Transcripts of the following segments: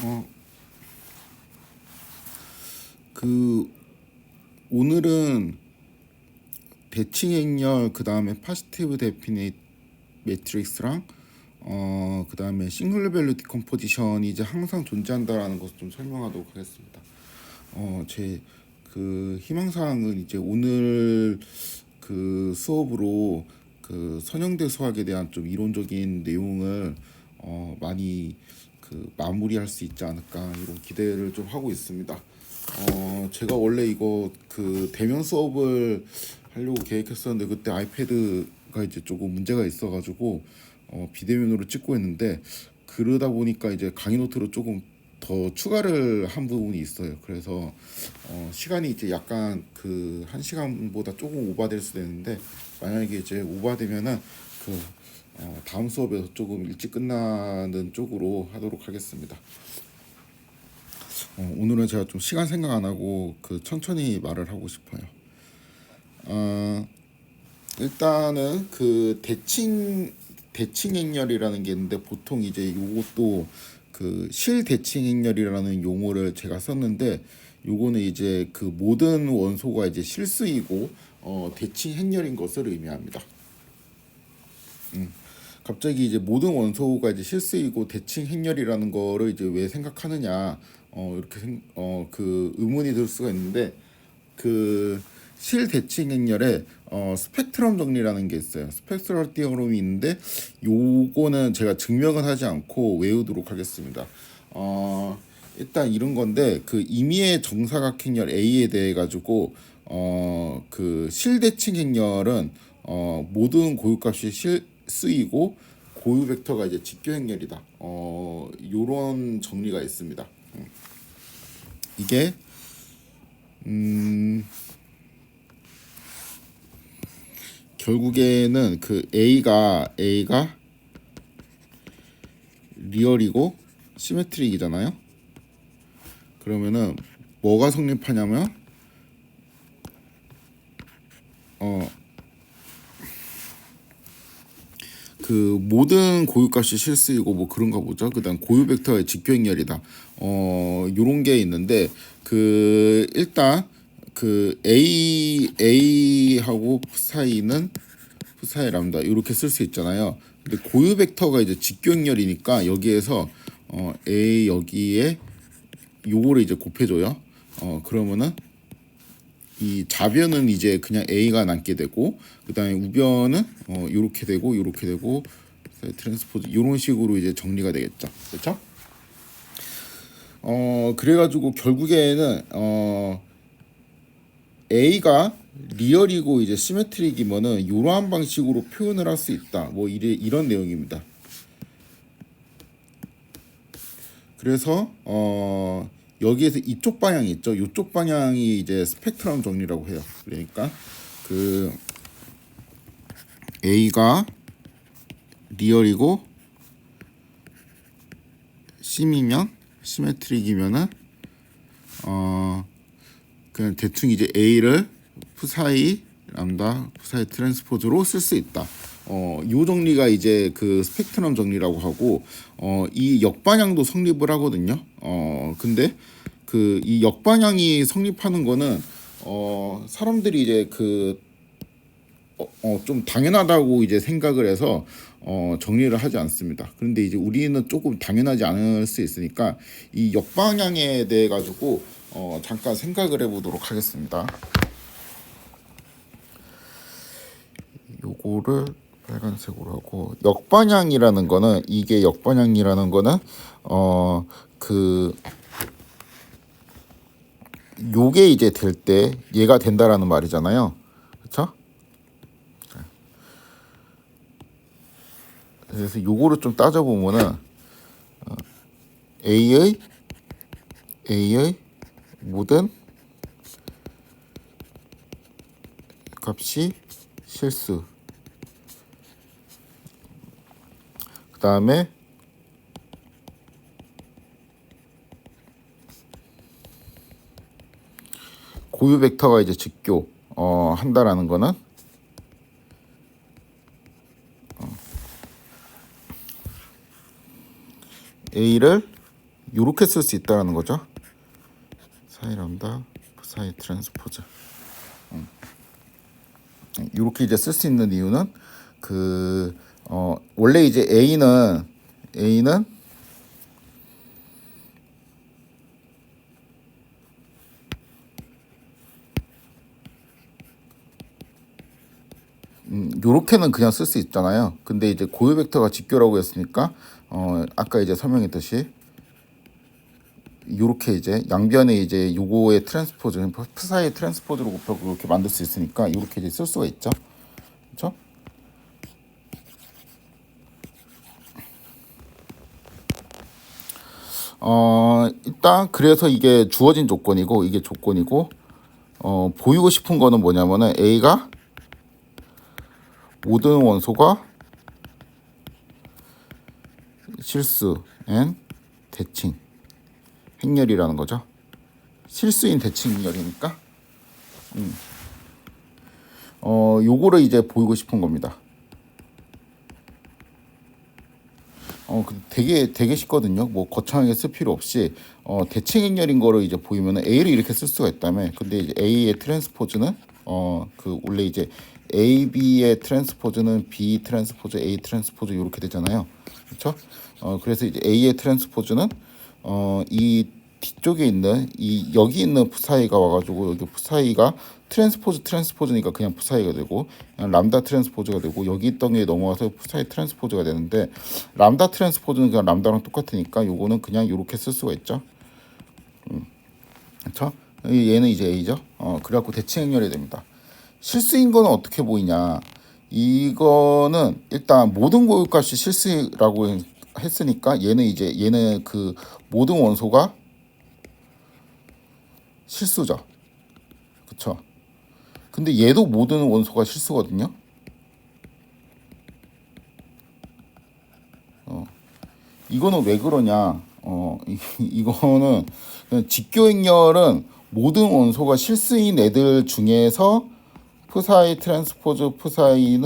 어, 그 오늘은 대칭 행렬 그다음에 파지티브 데피닛 매트릭스랑 그다음에 싱글 밸류 디컴포지션이 이제 항상 존재한다라는 것을 좀 설명하도록 하겠습니다. 제 그 희망사항은 이제 오늘 그 수업으로 그 선형대 수학에 대한 좀 이론적인 내용을 많이 그 마무리할 수 있지 않을까 이런 기대를 좀 하고 있습니다. 제가 원래 이거 그 대면 수업을 하려고 계획했었는데 그때 아이패드가 이제 조금 문제가 있어가지고 비대면으로 찍고 있는데 그러다 보니까 이제 강의 노트로 조금 더 추가를 한 부분이 있어요. 그래서 시간이 이제 약간 그 1시간보다 조금 오버될 수도 있는데 만약에 이제 오버되면은 그 다음 수업에서 조금 일찍 끝나는 쪽으로 하도록 하겠습니다. 오늘은 제가 좀 시간 생각 안 하고 그 천천히 말을 하고 싶어요. 어, 일단은 그 대칭 행렬이라는 게 있는데 보통 이제 요것도 그 실대칭 행렬이라는 용어를 제가 썼는데 요거는 이제 그 모든 원소가 이제 실수이고 대칭 행렬인 것을 의미합니다. 갑자기 이제 모든 원소가 이제 실수이고 대칭 행렬이라는 거를 이제 왜 생각하느냐 이렇게 그 의문이 들 수가 있는데 그 실대칭 행렬에 스펙트럼 정리라는 게 있어요. 스펙트럴 디어럼이 있는데 요거는 제가 증명은 하지 않고 외우도록 하겠습니다. 일단 이런 건데 그 임의의 정사각 행렬 A에 대해 가지고 그 실대칭 행렬은 모든 고유값이 쓰이고 고유 벡터가 이제 직교 행렬이다. 요런 정리가 있습니다. 이게 결국에는 그 A가 리얼이고 시메트릭이잖아요. 그러면은 뭐가 성립하냐면 그 모든 고유값이 실수이고 뭐 그런가 보죠. 그다음 고유 벡터의 직교 행렬이다. 요런 게 있는데 그 일단 그 A하고 사이 람다 이렇게 쓸 수 있잖아요. 근데 고유 벡터가 이제 직교 행렬이니까 여기에서 A 여기에 요거를 이제 곱해줘요. 그러면은 이 좌변은 이제 그냥 A가 남게 되고 그다음에 우변은 요렇게 되고 요렇게 되고 트랜스포즈 이런 식으로 이제 정리가 되겠죠. 그렇죠? 그래가지고 결국에는 A가 리얼이고 이제 시메트릭이면은 이러한 방식으로 표현을 할 수 있다. 뭐 이런 내용입니다. 그래서 여기에서 이쪽 방향이 있죠. 이쪽 방향이 이제 스펙트럼 정리라고 해요. 그러니까 그 A가 리얼이고 심이면 시메트릭이면은 그냥 대충 이제 A를 푸사이 람다 푸사이 트랜스포즈로 쓸 수 있다. 요 정리가 이제 그 스펙트럼 정리라고 하고 이 역방향도 성립을 하거든요. 근데 그 이 역방향이 성립하는 거는 사람들이 이제 그 좀 당연하다고 이제 생각을 해서 정리를 하지 않습니다. 그런데 이제 우리는 조금 당연하지 않을 수 있으니까 이 역방향에 대해 가지고 잠깐 생각을 해보도록 하겠습니다. 요거를 빨간색으로 하고 역방향이라는 거는 이게 역방향이라는 거는 그 요게 이제 될 때 얘가 된다라는 말이잖아요. 그렇죠? 그래서 요거를 좀 따져보면은 A의 모든 값이 실수. 그 다음에 고유 벡터가 이제 직교 한다라는 거는 A를 요렇게 쓸 수 있다라는 거죠. 사이 람다 사이 트랜스포즈. 요렇게 이제 쓸 수 있는 이유는 원래 이제 A는 요렇게는 그냥 쓸 수 있잖아요. 근데 이제 고유 벡터가 직교라고 했으니까 아까 이제 설명했듯이 요렇게 이제 양변에 이제 요거의 트랜스포즈, 푸사의 트랜스포즈로 곱하고 이렇게 만들 수 있으니까 요렇게 이제 쓸 수가 있죠. 그렇죠? 일단 그래서 이게 주어진 조건이고 이게 조건이고 보이고 싶은 거는 뭐냐면은 A가 모든 원소가 실수 and 대칭 행렬이라는 거죠. 실수인 대칭 행렬이니까 요거를 이제 보이고 싶은 겁니다. 되게 쉽거든요. 뭐 거창하게 쓸 필요 없이 대칭 행렬인 거를 이제 보이면은 A를 이렇게 쓸 수가 있다며. 근데 이제 A의 트랜스포즈는 원래 이제 A, B의 트랜스포즈는 B 트랜스포즈, A 트랜스포즈 이렇게 되잖아요. 그렇죠? 그래서 이제 A의 트랜스포즈는 이 뒤쪽에 있는 이 여기 있는 푸사이가 와가지고 여기 푸사이가 트랜스포즈니까 그냥 푸사이가 되고 그냥 람다 트랜스포즈가 되고 여기 있던 게 넘어와서 푸사이 트랜스포즈가 되는데 람다 트랜스포즈는 그냥 람다랑 똑같으니까 요거는 그냥 이렇게 쓸 수가 있죠. 그렇죠? 얘는 이제 A죠. 그래갖고 대칭 행렬이 됩니다. 실수인 거는 어떻게 보이냐? 이거는 일단 모든 고유값이 실수라고 했으니까 얘는 그 모든 원소가 실수죠. 그쵸? 근데 얘도 모든 원소가 실수거든요. 이거는 왜 그러냐? 이거는 직교행렬은 모든 원소가 실수인 애들 중에서 푸사이 트랜스포즈 푸사이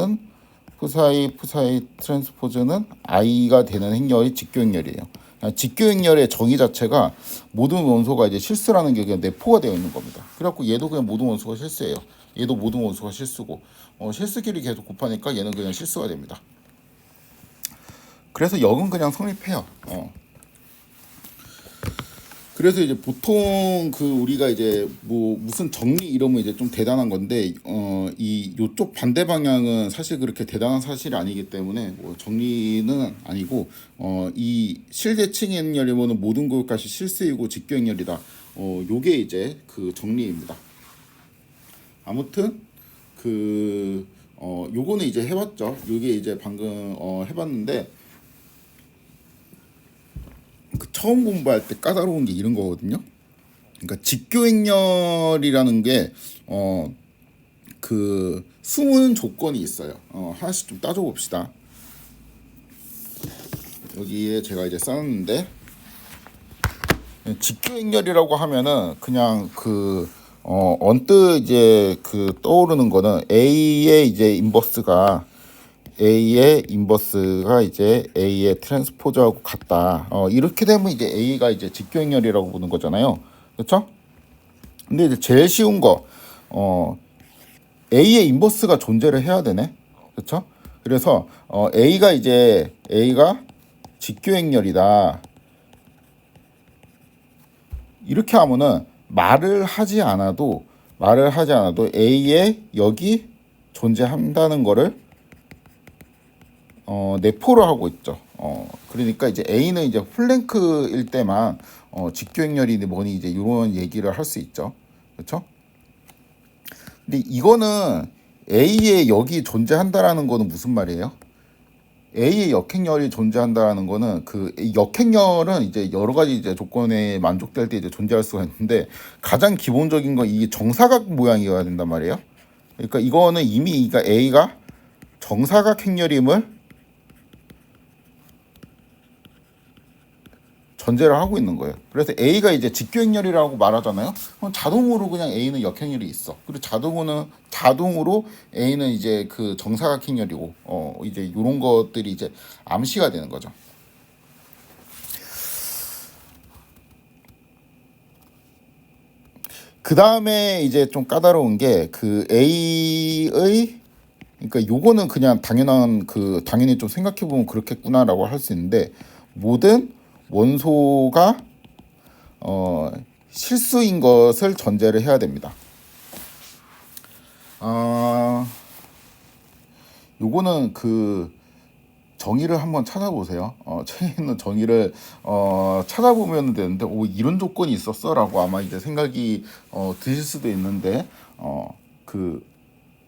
트랜스포즈는 I가 되는 행렬이 직교행렬이에요. 직교행렬의 정의 자체가 모든 원소가 이제 실수라는 게 그냥 내포가 되어 있는 겁니다. 그래갖고 얘도 그냥 모든 원소가 실수예요. 얘도 모든 원소가 실수고 실수끼리 계속 곱하니까 얘는 그냥 실수가 됩니다. 그래서 역은 그냥 성립해요. 그래서 이제 보통 우리가 이제 뭐 무슨 정리 이러면 이제 좀 대단한 건데 이 요쪽 반대 방향은 사실 그렇게 대단한 사실이 아니기 때문에 뭐 정리는 아니고 이 실대칭 행렬이면은 모든 고유값이 실수이고 직교 행렬이다. 요게 이제 그 정리입니다. 아무튼 요거는 이제 해봤죠. 요게 이제 방금 해봤는데 처음 공부할 때 까다로운 게 이런 거거든요. 그러니까 직교행렬이라는 게 숨은 조건이 있어요. 하나씩 좀 따져 봅시다. 여기에 제가 이제 써놨는데 직교행렬이라고 하면은 그냥 언뜻 이제 떠오르는 거는 A의 인버스가 이제 A의 트랜스포즈하고 같다. 이렇게 되면 이제 A가 이제 직교행렬이라고 보는 거잖아요. 그렇죠? 근데 이제 제일 쉬운 거 A의 인버스가 존재를 해야 되네. 그렇죠? 그래서 A가 직교행렬이다. 이렇게 하면은 말을 하지 않아도 A에 여기 존재한다는 거를 내포를 하고 있죠. 그러니까 이제 A는 이제 플랭크일 때만 직교행렬이니 뭐니 이제 이런 얘기를 할 수 있죠. 그렇죠? 근데 이거는 A에 여기 존재한다라는 거는 무슨 말이에요? A의 역행렬이 존재한다라는 거는 역행렬은 이제 여러 가지 이제 조건에 만족될 때 이제 존재할 수가 있는데 가장 기본적인 건 이게 정사각 모양이어야 된단 말이에요. 그러니까 이거는 이미 A가 정사각 행렬임을 전제를 하고 있는 거예요. 그래서 A가 이제 직교행렬이라고 말하잖아요. 그럼 자동으로 그냥 A는 역행렬이 있어. 그리고 자동으로 A는 이제 정사각 행렬이고 이제 이런 것들이 이제 암시가 되는 거죠. 그 다음에 이제 좀 까다로운 게 그 A의, 그러니까 요거는 그냥 당연한 당연히 좀 생각해 보면 그렇겠구나라고 할 수 있는데, 모든 원소가 실수인 것을 전제를 해야 됩니다. 요거는 정의를 한번 찾아보세요. 책에 있는 정의를 찾아보면 되는데, 오, 이런 조건이 있었어라고 아마 이제 생각이 드실 수도 있는데,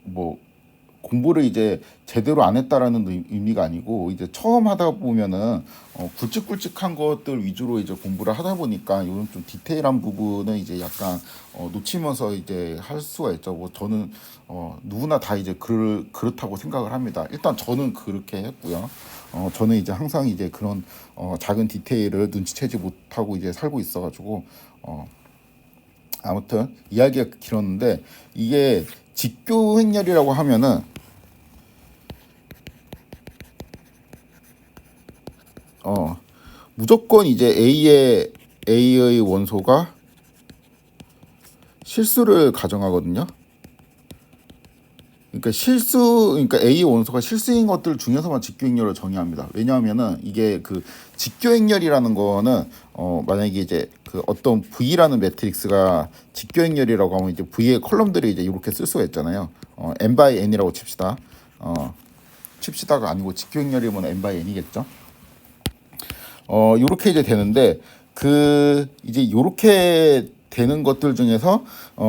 뭐 공부를 이제 제대로 안 했다라는 의미가 아니고, 이제 처음 하다 보면은 굵직굵직한 것들 위주로 이제 공부를 하다 보니까 이런 좀 디테일한 부분은 이제 약간 놓치면서 이제 할 수가 있죠. 뭐 저는 누구나 다 이제 그렇다고 생각을 합니다. 일단 저는 그렇게 했고요. 저는 이제 항상 이제 그런 작은 디테일을 눈치채지 못하고 이제 살고 있어가지고, 아무튼 이야기가 길었는데, 이게 직교행렬이라고 하면은 무조건 이제 A의 원소가 실수를 가정하거든요. 그러니까 A 원소가 실수인 것들 중에서만 직교행렬을 정의합니다. 왜냐하면은 이게 직교행렬이라는 거는 만약에 이제 어떤 V라는 매트릭스가 직교행렬이라고 하면 이제 V의 컬럼들이 이제 이렇게 쓸 수가 있잖아요. n by n이라고 칩시다. 칩시다가 아니고 직교행렬이면 n by n이겠죠. 요렇게 이제 되는데, 이제 요렇게 되는 것들 중에서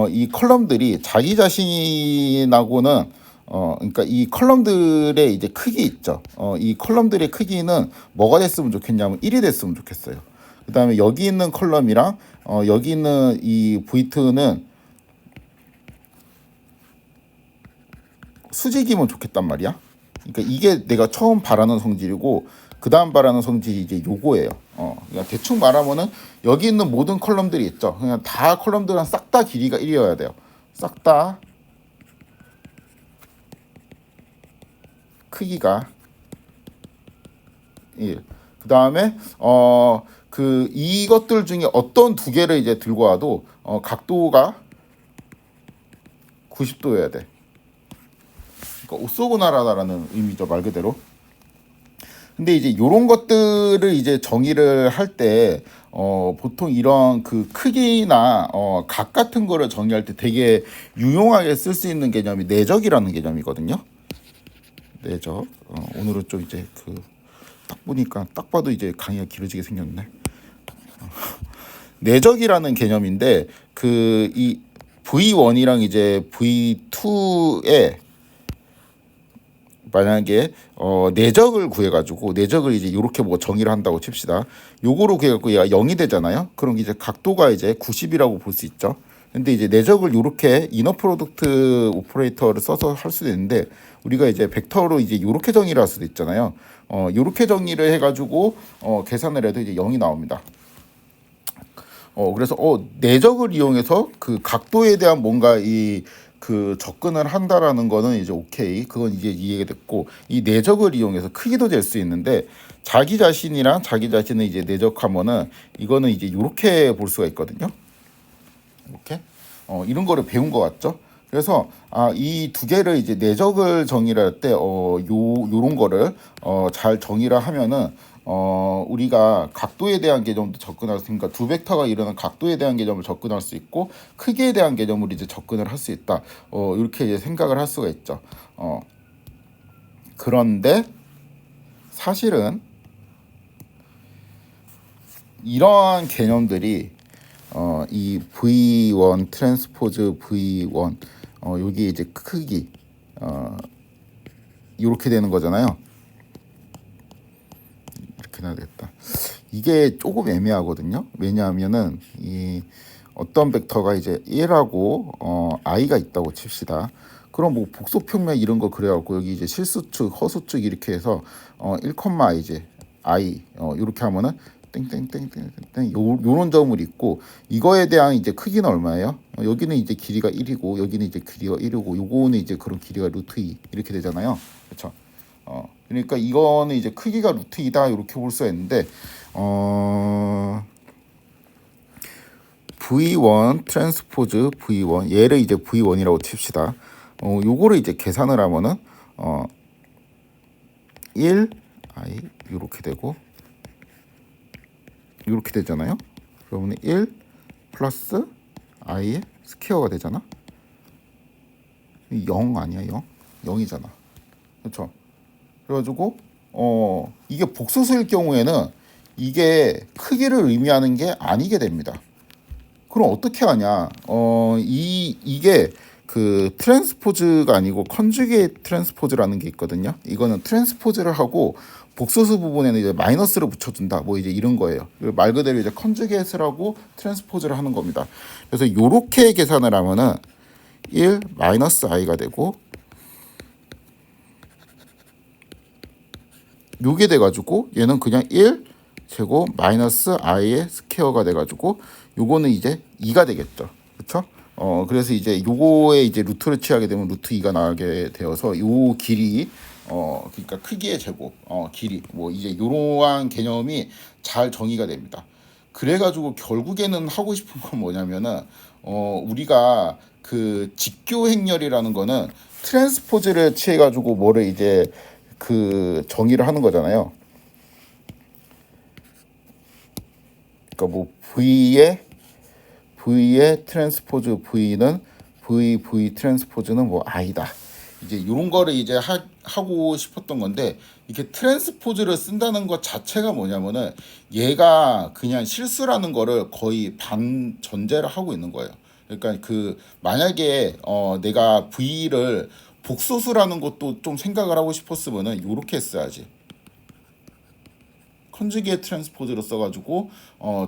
이 컬럼들이 자기 자신하고는 그러니까 이 컬럼들의 이제 크기 있죠. 이 컬럼들의 크기는 뭐가 됐으면 좋겠냐면 1이 됐으면 좋겠어요. 그다음에 여기 있는 컬럼이랑 여기 있는 이 V2는 수직이면 좋겠단 말이야. 그러니까 이게 내가 처음 바라는 성질이고, 그 다음 바라는 성질이 이제 요거예요. 그러니까 대충 말하면은 여기 있는 모든 컬럼들이 있죠. 그냥 다 컬럼들은 싹 다 길이가 1이어야 돼요. 싹 다 크기가 1. 그 다음에 이것들 중에 어떤 두 개를 이제 들고 와도 각도가 90도여야 돼. 그러니까 오소고나라다라는 의미죠, 말 그대로. 근데 이제 요런 것들을 이제 정의를 할 때 보통 이런 크기나 각 같은 거를 정의할 때 되게 유용하게 쓸 수 있는 개념이 내적이라는 개념이거든요. 내적. 오늘은 좀 이제 딱 보니까 딱 봐도 이제 강의가 길어지게 생겼네. 내적이라는 개념인데, 이 V1이랑 이제 V2에 만약에 내적을 구해가지고, 내적을 이제 이렇게 뭐 정의를 한다고 칩시다. 요거로 구해갖고 얘가 0이 되잖아요. 그럼 이제 각도가 이제 90이라고 볼 수 있죠. 근데 이제 내적을 이렇게 이너 프로덕트 오퍼레이터를 써서 할 수도 있는데, 우리가 이제 벡터로 이제 이렇게 정의를 할 수도 있잖아요. 이렇게 정의를 해가지고 계산을 해도 이제 0이 나옵니다. 그래서 내적을 이용해서 각도에 대한 뭔가 접근을 한다라는 거는 이제 오케이. 그건 이제 이해가 됐고, 이 내적을 이용해서 크기도 잴 수 있는데, 자기 자신을 이제 내적하면은 이거는 이제 이렇게 볼 수가 있거든요. 이렇게 이런 거를 배운 것 같죠? 그래서 이 두 개를 이제 내적을 정의를 할 때 요런 거를 잘 정의를 하면은 우리가 각도에 대한 개념도 접근할 수 있으니까, 두 벡터가 이루는 각도에 대한 개념을 접근할 수 있고, 크기에 대한 개념을 이제 접근을 할 수 있다. 이렇게 이제 생각을 할 수가 있죠. 그런데 사실은 이러한 개념들이 이 V1 트랜스포즈 V1 여기 이제 크기 이렇게 되는 거잖아요. 이렇게 해야 되겠다. 이게 조금 애매하거든요. 왜냐하면은 이 어떤 벡터가 이제 1하고 i가 있다고 칩시다. 그럼 뭐 복소평면 이런 거 그래갖고 여기 이제 실수축, 허수축 이렇게 해서 1, 이제 i 이렇게 하면은 땡땡땡땡땡 요런 점을 있고, 이거에 대한 이제 크기는 얼마예요? 여기는 이제 길이가 1이고 여기는 이제 길이가 1이고 요거는 이제 그런 길이가 루트 2 이렇게 되잖아요. 그렇죠? 그러니까 이거는 이제 크기가 루트 2다 이렇게 볼 수가 있는데, V1 트랜스포즈 V1 얘를 이제 V1이라고 칩시다. 요거를 이제 계산을 하면은 1 i 이렇게 되고 이렇게 되잖아요. 그러면 1 플러스 i의 스퀘어가 되잖아. 0 아니야? 0이잖아. 그렇죠? 그래가지고 이게 복소수일 경우에는 이게 크기를 의미하는 게 아니게 됩니다. 그럼 어떻게 하냐? 이게 그 트랜스포즈가 아니고 컨주게이트 트랜스포즈라는 게 있거든요. 이거는 트랜스포즈를 하고 복소수 부분에는 이제 마이너스를 붙여준다. 뭐 이제 이런 거예요. 말 그대로 이제 컨주게이트를 하고 트랜스포즈를 하는 겁니다. 그래서 요렇게 계산을 하면은 1 마이너스 i가 되고 요게 돼가지고 얘는 그냥 1 제곱 마이너스 i의 스퀘어가 돼가지고 요거는 이제 2가 되겠죠. 그렇죠? 그래서 이제 요거에 이제 루트를 취하게 되면 루트 2가 나오게 되어서 요 길이 그러니까 크기의 제곱 길이 뭐 이제 요러한 개념이 잘 정의가 됩니다. 그래가지고 결국에는 하고 싶은 건 뭐냐면은 우리가 그 직교 행렬이라는 거는 트랜스포즈를 취해가지고 뭐를 이제 그 정의를 하는 거잖아요. 그러니까 뭐 V의 트랜스포즈 V는 V 트랜스포즈는 뭐 I다. 이제 이런 거를 이제 하고 싶었던 건데 이렇게 트랜스포즈를 쓴다는 것 자체가 뭐냐면은 얘가 그냥 실수라는 거를 거의 반 전제를 하고 있는 거예요. 그러니까 그 만약에 내가 V를 복소수라는 것도 좀 생각을 하고 싶었으면은 이렇게 했어야지. 컨주게이트 트랜스포즈로 써가지고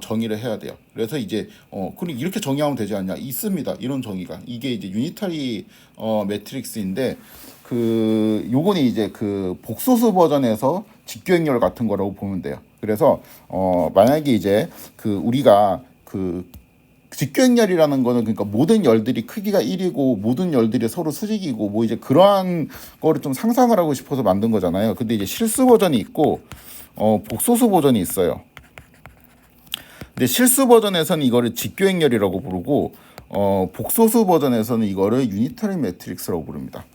정의를 해야 돼요. 그래서 이제 그럼 이렇게 정의하면 되지 않냐? 있습니다. 이런 정의가 이게 이제 유니터리 매트릭스인데 그 요거는 이제 그 복소수 버전에서 직교행렬 같은 거라고 보면 돼요. 그래서 만약에 이제 그 우리가 그 직교행렬이라는 거는 그러니까 모든 열들이 크기가 1이고 모든 열들이 서로 수직이고 뭐 이제 그러한 거를 좀 상상을 하고 싶어서 만든 거잖아요. 근데 이제 실수 버전이 있고 복소수 버전이 있어요. 근데 실수 버전에서는 이거를 직교행렬이라고 부르고 복소수 버전에서는 이거를 유니터리 매트릭스라고 부릅니다.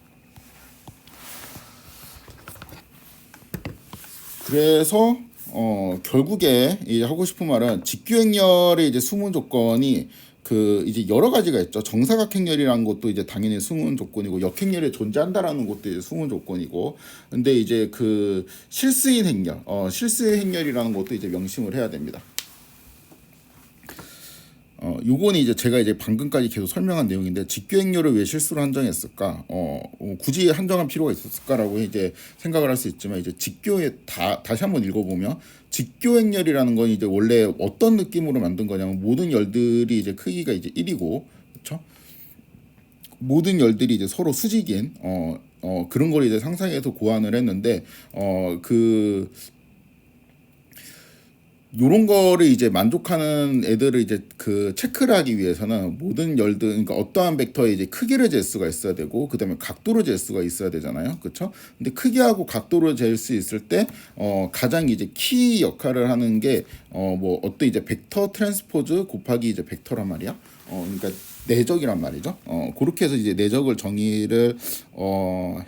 그래서 결국에 이제 하고 싶은 말은 직교행렬의 이제 수문 조건이 그 이제 여러 가지가 있죠. 정사각행렬이라는 것도 이제 당연히 수문 조건이고 역행렬이 존재한다라는 것도 이제 수문 조건이고, 근데 이제 그 실수인 행렬, 실수의 행렬이라는 것도 이제 명심을 해야 됩니다. 요거는 이제 제가 이제 방금까지 계속 설명한 내용인데 직교행렬을 왜 실수로 한정했을까? 굳이 한정할 필요가 있었을까라고 이제 생각을 할 수 있지만 이제 직교에 다시 한번 읽어보면 직교행렬이라는 건 이제 원래 어떤 느낌으로 만든 거냐면 모든 열들이 이제 크기가 이제 1이고 그렇죠? 모든 열들이 이제 서로 수직인 그런 걸 이제 상상해서 고안을 했는데 그 요런 거를 이제 만족하는 애들을 이제 그 체크를 하기 위해서는 모든 열들 그러니까 어떠한 벡터의 이제 크기를 잴 수가 있어야 되고 그다음에 각도를 잴 수가 있어야 되잖아요. 그렇죠? 근데 크기하고 각도를 잴 수 있을 때 가장 이제 키 역할을 하는 게 뭐 어떤 이제 벡터 트랜스포즈 곱하기 이제 벡터란 말이야. 그러니까 내적이란 말이죠. 그렇게 해서 이제 내적을 정의를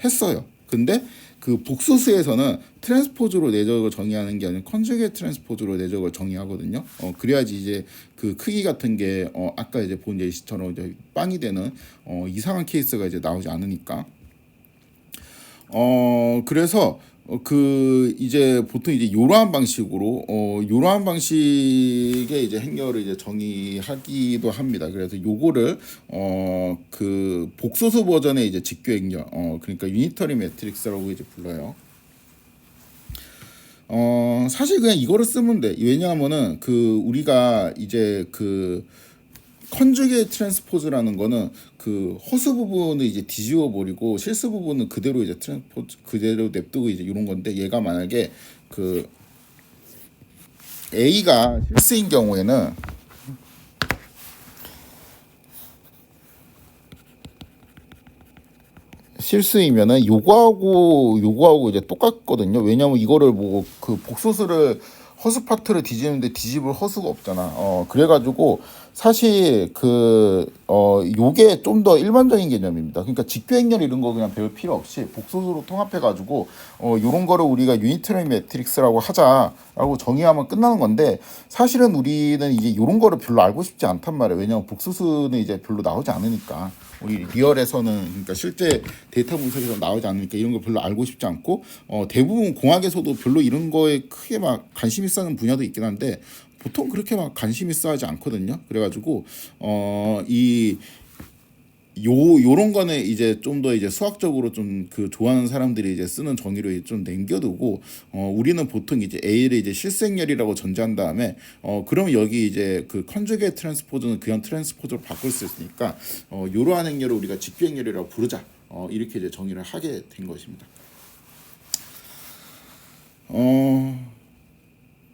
했어요. 근데 그 복소수에서는 트랜스포즈로 내적을 정의하는 게 아니라 컨주게이트 트랜스포즈로 내적을 정의하거든요. 그래야지 이제 그 크기 같은 게 아까 이제 본 예시처럼 이제 빵이 되는 이상한 케이스가 이제 나오지 않으니까. 그래서 그 이제 보통 이제 요러한 방식으로 요러한 방식의 이제 행렬을 이제 정의하기도 합니다. 그래서 요거를 그 복소수 버전의 이제 직교 행렬 그러니까 유니터리 매트릭스라고 이제 불러요. 사실 그냥 이거를 쓰면 돼. 왜냐하면은 그 우리가 이제 그 컨주게이트 트랜스포즈라는 거는 그 허수 부분을 이제 뒤집어 버리고 실수 부분은 그대로 이제 트랜스포즈 그대로 냅두고 이제 이런 건데 얘가 만약에 그 A가 실수인 경우에는 실수이면은 요거하고 이제 똑같거든요. 왜냐면 이거를 뭐 그 복소수를 허수 파트를 뒤지는데 뒤집을 허수가 없잖아. 그래가지고 사실 요게 좀 더 일반적인 개념입니다. 그러니까 직교행렬 이런 거 그냥 배울 필요 없이 복소수로 통합해가지고 요런 거를 우리가 유니터리 매트릭스라고 하자라고 정의하면 끝나는 건데, 사실은 우리는 이제 요런 거를 별로 알고 싶지 않단 말이에요. 왜냐면 복소수는 이제 별로 나오지 않으니까. 우리 리얼에서는, 그러니까 실제 데이터 분석에서 나오지 않으니까 이런 거 별로 알고 싶지 않고, 대부분 공학에서도 별로 이런 거에 크게 막 관심 있어 하는 분야도 있긴 한데 보통 그렇게 막 관심 있어 하지 않거든요. 그래가지고 요런 거는 이제 좀 더 이제 수학적으로 좀 좋아하는 사람들이 이제 쓰는 정의로 좀 남겨두고, 우리는 보통 이제 A를 이제 실수행렬이라고 전제한 다음에, 그러면 여기 이제 컨주게이트 트랜스포즈는 그냥 트랜스포즈로 바꿀 수 있으니까, 요러한 행렬을 우리가 직교행렬이라고 부르자. 이렇게 이제 정의를 하게 된 것입니다.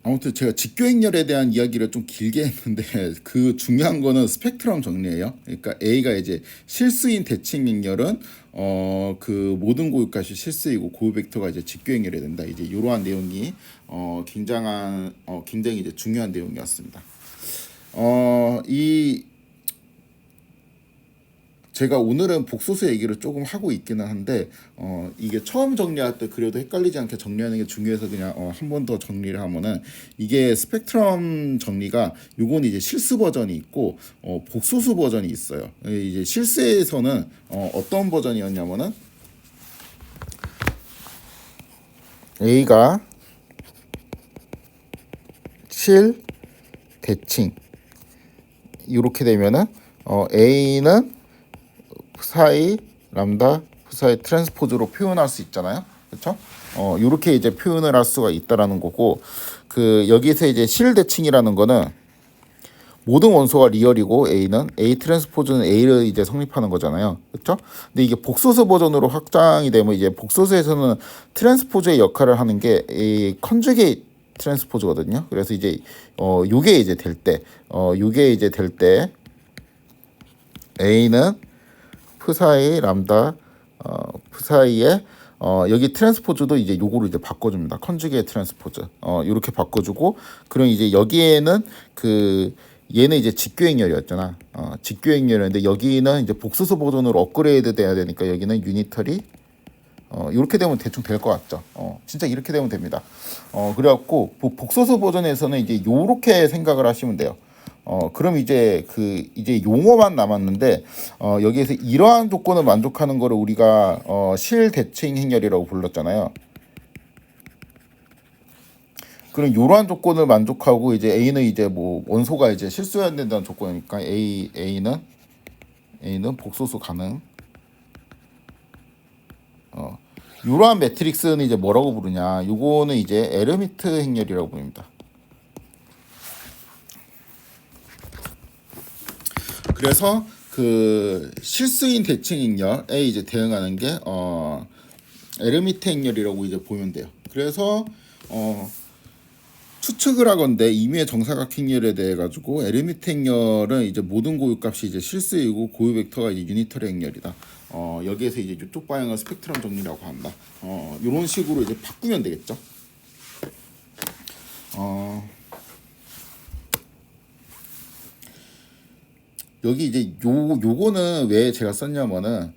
아무튼 제가 직교행렬에 대한 이야기를 좀 길게 했는데 그 중요한 거는 스펙트럼 정리예요. 그러니까 A가 이제 실수인 대칭 행렬은 모든 고유값이 실수이고 고유 벡터가 이제 직교행렬이 된다. 이제 이러한 내용이 굉장히 이제 중요한 내용이었습니다. 제가 오늘은 복소수 얘기를 조금 하고 있기는 한데, 이게 처음 정리할 때 그래도 헷갈리지 않게 정리하는 게 중요해서 그냥 한 번 더 정리를 하면은, 이게 스펙트럼 정리가 요건 이제 실수 버전이 있고 복소수 버전이 있어요. 이제 실수에서는 어떤 버전이었냐면은 A가 실 대칭 이렇게 되면은 A는 사이 람다 사이 트랜스포즈로 표현할 수 있잖아요. 그렇죠? 이렇게 이제 표현을 할 수가 있다라는 거고, 여기서 이제 실대칭이라는 거는 모든 원소가 리얼이고 A는 A 트랜스포즈는 A를 이제 성립하는 거잖아요. 그렇죠? 근데 이게 복소수 버전으로 확장이 되면 이제 복소수에서는 트랜스포즈의 역할을 하는 게 이 컨주게이트 트랜스포즈거든요. 그래서 이제 요게 이제 될 때 A는 프사이 람다 프사이에 여기 트랜스포즈도 이제 요거로 이제 바꿔줍니다. 컨주게이트 트랜스포즈 이렇게 바꿔주고, 그럼 이제 여기에는 얘는 이제 직교행렬이었잖아. 직교행렬이었는데 여기는 이제 복소수 버전으로 업그레이드 돼야 되니까 여기는 유니터리. 이렇게 되면 대충 될 것 같죠. 진짜 이렇게 되면 됩니다. 그래갖고 복소수 버전에서는 이제 요렇게 생각을 하시면 돼요. 그럼 이제 이제 용어만 남았는데, 여기에서 이러한 조건을 만족하는 거를 우리가 실대칭 행렬이라고 불렀잖아요. 그럼 이러한 조건을 만족하고 이제 A는 이제 뭐 원소가 이제 실수해야 된다는 조건이니까 A는 복소수 가능. 이러한 매트릭스는 이제 뭐라고 부르냐? 요거는 이제 에르미트 행렬이라고 부릅니다. 그래서 실수인 대칭 행렬에 이제 대응하는 게 에르미트 행렬이라고 이제 보면 돼요. 그래서 추측을 하건대 임의의 정사각 행렬에 대해 가지고 에르미트 행렬은 이제 모든 고유값이 이제 실수이고 고유 벡터가 이제 유니터리 행렬이다. 여기에서 이제 이쪽 방향을 스펙트럼 정리라고 한다. 이런 식으로 이제 바꾸면 되겠죠. 여기 이제 요거는 왜 제가 썼냐면은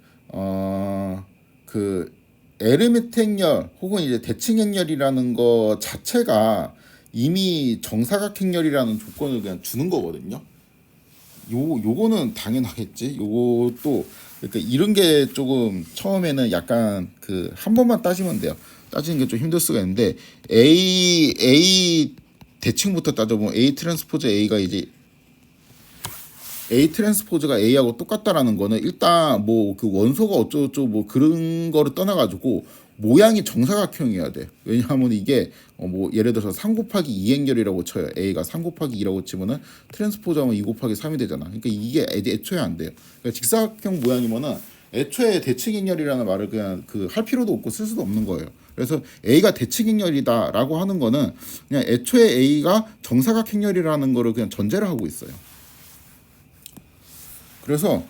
에르미트 행렬 혹은 이제 대칭 행렬이라는 거 자체가 이미 정사각 행렬이라는 조건을 그냥 주는 거거든요. 요거는 당연하겠지. 요것도 그러니까 이런 게 조금 처음에는 약간 한 번만 따지면 돼요. 따지는 게 좀 힘들 수가 있는데, A 대칭부터 따져보면 A 트랜스포즈 A가 이제 A 트랜스포즈가 A하고 똑같다라는 거는 일단 뭐 원소가 어쩌고저쩌고 뭐 그런 거를 떠나가지고 모양이 정사각형이어야 돼. 왜냐하면 이게 뭐 예를 들어서 3 곱하기 2 행렬이라고 쳐요. A가 3 곱하기 2라고 치면은 트랜스포즈 하면 2 곱하기 3이 되잖아. 그러니까 이게 애초에 안 돼요. 그러니까 직사각형 모양이면은 애초에 대칭 행렬이라는 말을 그냥 할 필요도 없고 쓸 수도 없는 거예요. 그래서 A가 대칭 행렬이다라고 하는 거는 그냥 애초에 A가 정사각 행렬이라는 거를 그냥 전제를 하고 있어요. 그래서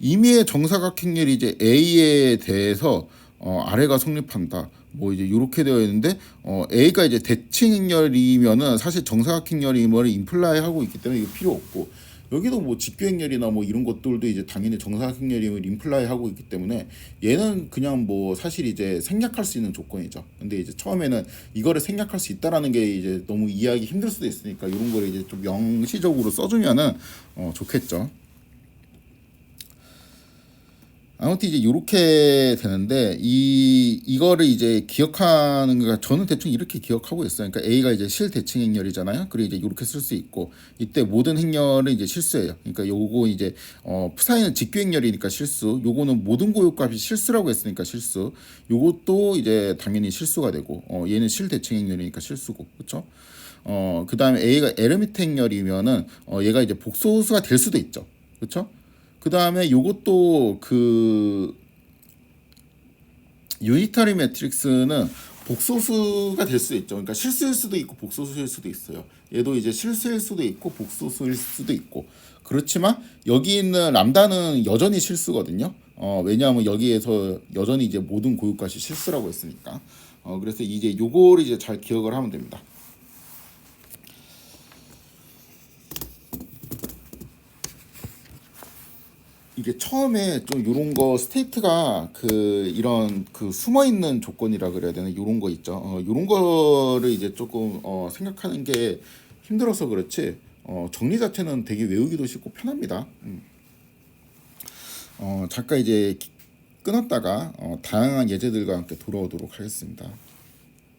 임의의 정사각 행렬이 이제 A에 대해서 아래가 성립한다. 뭐 이제 이렇게 되어 있는데 A가 이제 대칭 행렬이면은 사실 정사각행렬임을 임플라이 하고 있기 때문에 이거 필요 없고, 여기도 뭐 직교행렬이나 뭐 이런 것들도 이제 당연히 정사각행렬임을 임플라이 하고 있기 때문에 얘는 그냥 뭐 사실 이제 생략할 수 있는 조건이죠. 근데 이제 처음에는 이거를 생략할 수 있다라는 게 이제 너무 이해하기 힘들 수도 있으니까 이런 거를 이제 좀 명시적으로 써주면은 좋겠죠. 아무튼 이제 이렇게 되는데 이거를 이제 기억하는 거가, 저는 대충 이렇게 기억하고 있어요. 그러니까 A가 이제 실대칭 행렬이잖아요. 그리고 이제 이렇게 쓸 수 있고, 이때 모든 행렬은 이제 실수예요. 그러니까 요거 이제 푸사인은 직교 행렬이니까 실수, 요거는 모든 고유값이 실수라고 했으니까 실수, 요것도 이제 당연히 실수가 되고, 얘는 실대칭 행렬이니까 실수고, 그렇죠? 그 다음에 A가 에르미트 행렬이면은 얘가 이제 복소수가 될 수도 있죠. 그렇죠? 그 다음에 요것도 그 유니터리 매트릭스는 복소수가 될 수 있죠. 그러니까 실수일 수도 있고 복소수일 수도 있어요. 얘도 이제 실수일 수도 있고 복소수일 수도 있고. 그렇지만 여기 있는 람다는 여전히 실수거든요. 왜냐하면 여기에서 여전히 이제 모든 고유값이 실수라고 했으니까. 그래서 이제 요거를 이제 잘 기억을 하면 됩니다. 이게 처음에 좀 요런 거 스테이트가 그 이런 그 숨어 있는 조건이라 그래야 되나, 요런 거 있죠. 요런 거를 이제 조금 생각하는 게 힘들어서 그렇지, 정리 자체는 되게 외우기도 쉽고 편합니다. 잠깐 이제 끊었다가 다양한 예제들과 함께 돌아오도록 하겠습니다.